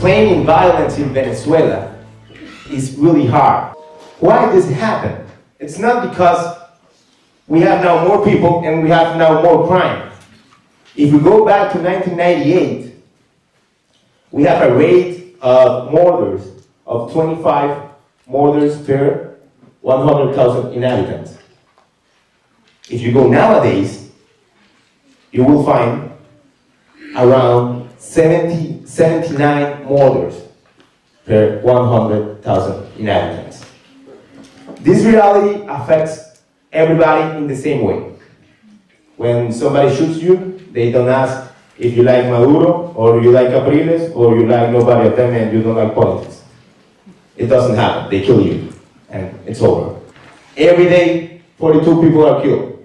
explaining violence in Venezuela is really hard. Why does it happen? It's not because we have now more people and we have now more crime. If we go back to 1998, we have a rate of murders of 25 murders per 100,000 inhabitants. If you go nowadays, you will find around 79 murders per 100,000 inhabitants. This reality affects everybody in the same way. When somebody shoots you, they don't ask if you like Maduro, or you like Capriles, or you like nobody of them and you don't like politics. It doesn't happen. They kill you, and it's over. Every day, 42 people are killed.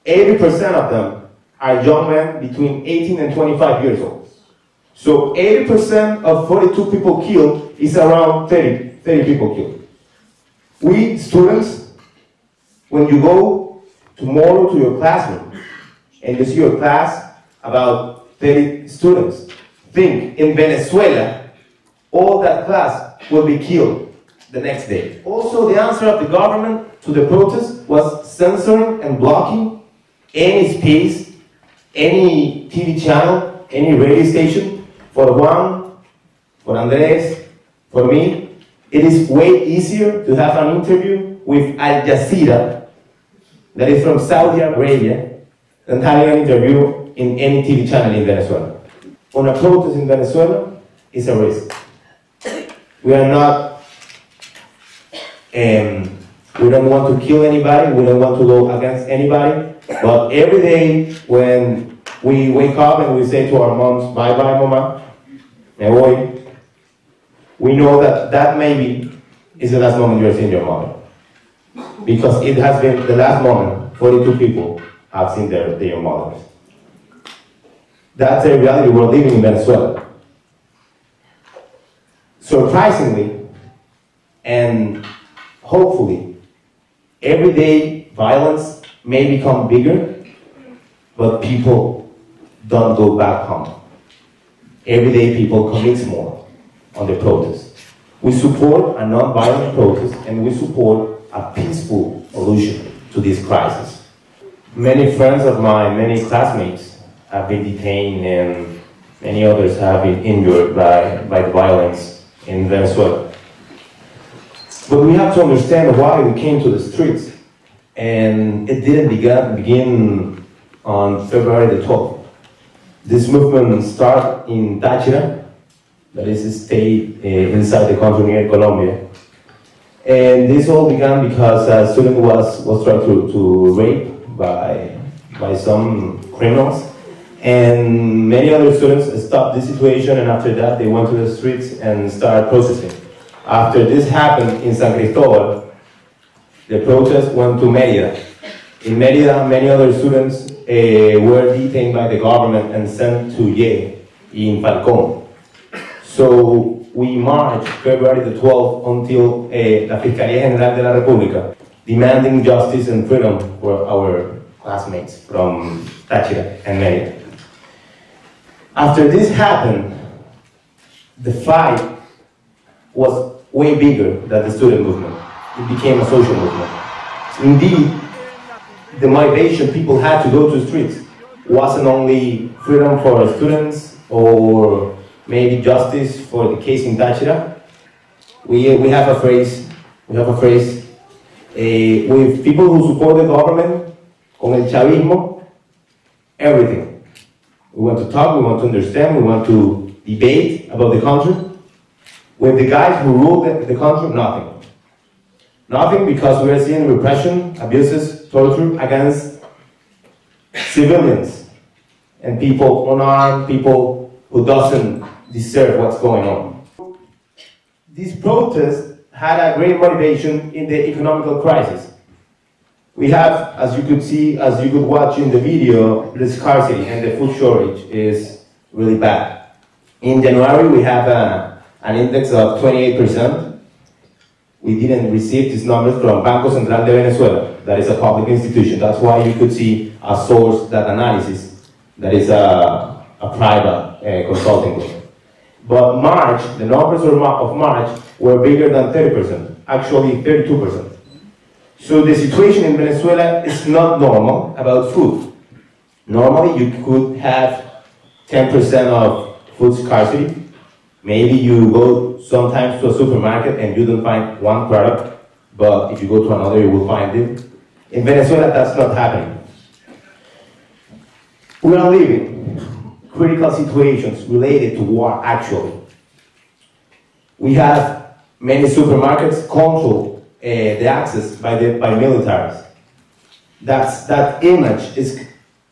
80% of them are young men between 18 and 25 years old. So 80% of 42 people killed is around 30 people killed. We students, when you go tomorrow to your classroom and you see your class about 30 students, think in Venezuela, all that class will be killed the next day. Also, the answer of the government to the protest was censoring and blocking any space, any TV channel, any radio station. For Juan, for Andres, for me, it is way easier to have an interview with Al Jazeera, that is from Saudi Arabia, than having an interview in any TV channel in Venezuela. On a protest in Venezuela is a risk. We are not, we don't want to kill anybody, we don't want to go against anybody, but every day when we wake up and we say to our moms, bye bye mama, me voy, we know that that maybe is the last moment you're seeing your mother. Because it has been the last moment 42 people have seen their mothers. That's the reality we're living in Venezuela. Surprisingly, and hopefully, everyday violence may become bigger, but people don't go back home. Everyday people commit more on the protest. We support a non-violent protest and we support a peaceful solution to this crisis. Many friends of mine, many classmates have been detained and many others have been injured by the violence in Venezuela. But we have to understand why we came to the streets. And it didn't begin on February the 12th. This movement started in Táchira, that is a state inside the country near Colombia. And this all began because a student was tried to rape by some criminals. And many other students stopped this situation, and after that they went to the streets and started protesting. After this happened in San Cristobal, the protest went to Mérida. In Mérida, many other students were detained by the government and sent to jail in Falcón. So we marched February the 12th until la Fiscalía General de la República, demanding justice and freedom for our classmates from Táchira and Mérida. After this happened, the fight was way bigger than the student movement. It became a social movement. Indeed, the motivation people had to go to the streets wasn't only freedom for students or maybe justice for the case in Táchira. We have a phrase with people who support the government, con el chavismo, everything. We want to talk, we want to understand, we want to debate about the country. With the guys who rule the country, nothing. Nothing, because we are seeing repression, abuses, torture against civilians and people unarmed, people who doesn't deserve what's going on. This protest had a great motivation in the economical crisis. We have, as you could see, as you could watch in the video, the scarcity and the food shortage is really bad. In January, we have an index of 28%. We didn't receive these numbers from Banco Central de Venezuela. That is a public institution. That's why you could see a source, that analysis, that is a private consulting group. But March, the numbers of March were bigger than 30%, actually 32%. So the situation in Venezuela is not normal about food. Normally you could have 10% of food scarcity. Maybe you go sometimes to a supermarket and you don't find one product, but if you go to another you will find it. In Venezuela that's not happening. We are living critical situations related to war actually. We have many supermarkets control the access by militaries. That image is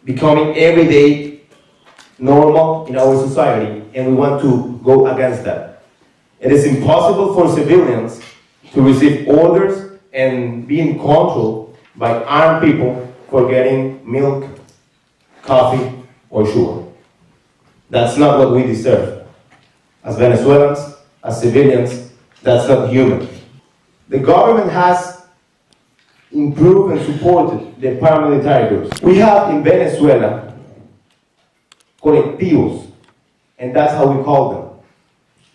becoming everyday normal in our society, and we want to go against that. It is impossible for civilians to receive orders and be in control by armed people for getting milk, coffee, or sugar. That's not what we deserve. As Venezuelans, as civilians, that's not human. The government has improved and supported the paramilitary groups. We have in Venezuela colectivos, and that's how we call them.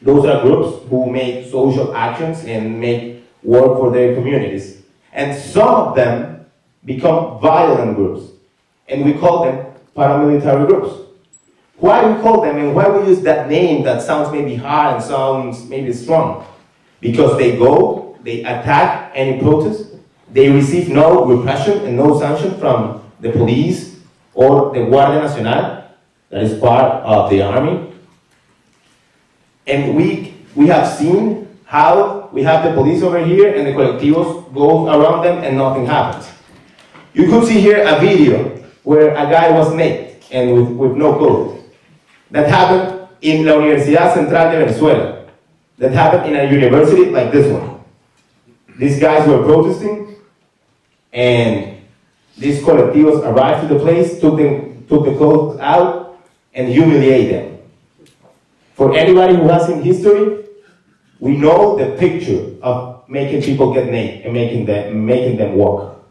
Those are groups who make social actions and make work for their communities. And some of them become violent groups, and we call them paramilitary groups. Why we call them and why we use that name that sounds maybe hard and sounds maybe strong? Because they go, they attack any protest, they receive no repression and no sanction from the police or the Guardia Nacional, that is part of the army. And we have seen how we have the police over here and the colectivos go around them and nothing happens. You could see here a video where a guy was naked and with no clothes. That happened in La Universidad Central de Venezuela. That happened in a university like this one. These guys were protesting, and these colectivos arrived to the place, took the clothes out, and humiliated them. For anybody who has seen history, we know the picture of making people get naked and making them walk.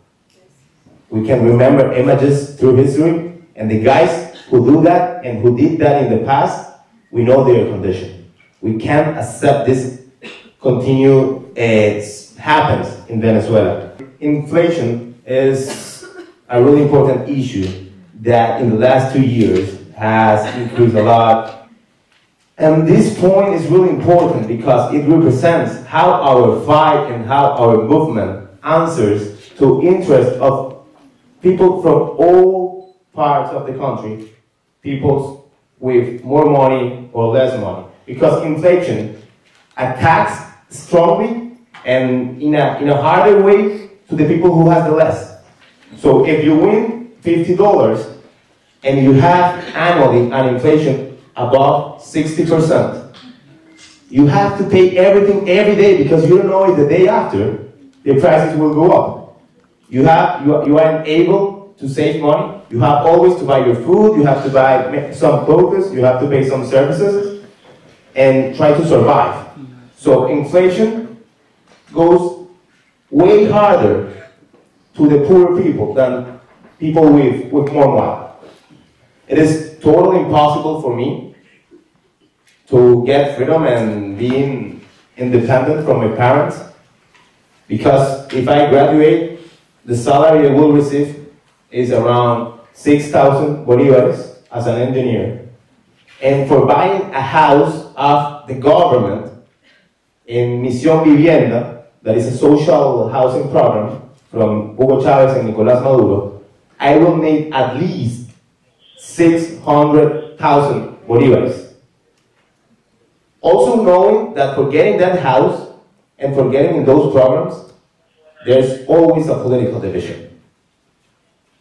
We can remember images through history, and the guys who do that and who did that in the past, we know their condition. We can't accept this continue. It happens in Venezuela. Inflation is a really important issue that in the last 2 years has increased a lot. And this point is really important because it represents how our fight and how our movement answers to interests of people from all parts of the country, people with more money or less money. Because inflation attacks strongly and in a harder way to the people who have the less. So if you win $50 and you have annually an inflation above 60%, you have to pay everything every day because you don't know if the day after the prices will go up. You aren't able to save money. You have always to buy your food, you have to buy some clothes, you have to pay some services and try to survive. So inflation goes way harder to the poor people than people with more money. It is totally impossible for me to get freedom and being independent from my parents, because if I graduate, the salary I will receive is around 6,000 bolívares as an engineer. And for buying a house of the government in Misión Vivienda, that is a social housing program from Hugo Chavez and Nicolás Maduro, I will need at least 600,000 bolívares. Also knowing that for getting that house and for getting in those programs, there's always a political division.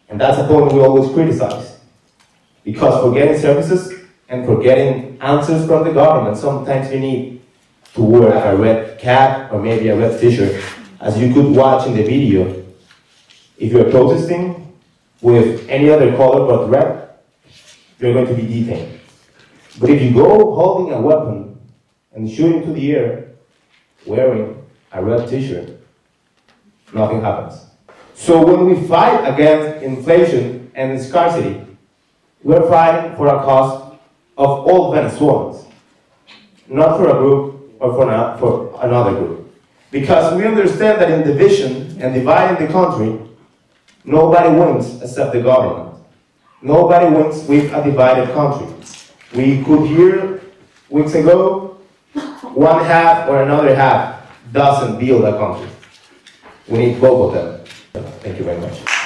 And that's a point we always criticize. Because for getting services and for getting answers from the government, sometimes you need to wear a red cap or maybe a red t-shirt. As you could watch in the video, if you're protesting with any other color but red, you're going to be detained. But if you go holding a weapon and shoot into the air wearing a red t-shirt, nothing happens. So when we fight against inflation and scarcity, we're fighting for a cause of all Venezuelans. not for a group or for another group. Because we understand that in division and dividing the country, nobody wins except the government. Nobody wins with a divided country. We could hear weeks ago, one half or another half doesn't build a country. We need both of them. Thank you very much.